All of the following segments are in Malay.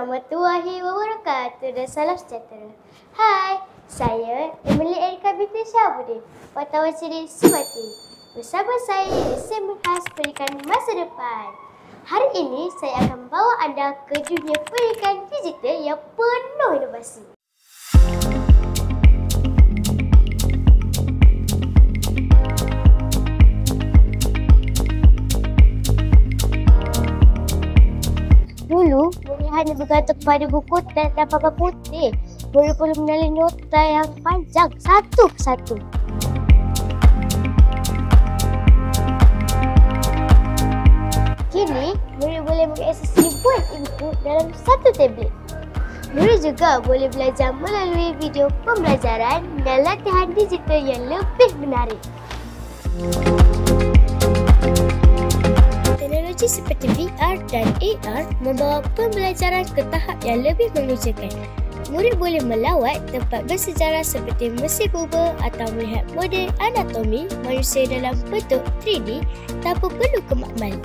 warahmatullahi wabarakatuh dan salam sejahtera. Hai, saya Emily Erika binti Syahabudin, wartawan siri Sumati. Bersama saya SM Khas Pendidikan Masa Depan. Hari ini saya akan membawa anda ke dunia pendidikan digital yang penuh inovasi. Dulu, murid hanya bergantung pada buku dan papan putih. Murid perlu mengenali nota yang panjang satu persatu. Kini, murid boleh mengakses ribuan input dalam satu tablet. Murid juga boleh belajar melalui video pembelajaran dan latihan digital yang lebih menarik. Teknologi seperti VR dan AR membawa pembelajaran ke tahap yang lebih mengujakan. Murid boleh melawat tempat bersejarah seperti Mesir Purba atau melihat model anatomi manusia dalam bentuk 3D tanpa perlu ke makmal.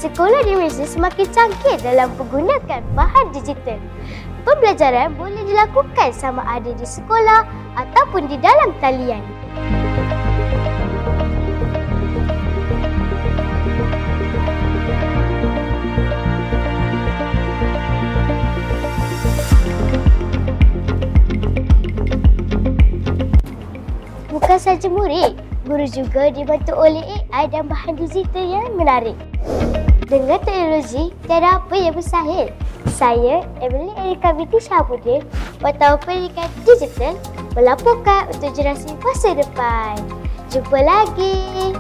Sekolah di Malaysia semakin canggih dalam menggunakan bahan digital. Pembelajaran boleh dilakukan sama ada di sekolah ataupun di dalam talian. Bukan sahaja murid, guru juga dibantu oleh AI dan bahan digital yang menarik. Dengan teknologi, tiada apa yang mustahil. Saya, Emily Erika binti Syahabudin, wartawan pendidikan digital, melaporkan untuk generasi masa depan. Jumpa lagi!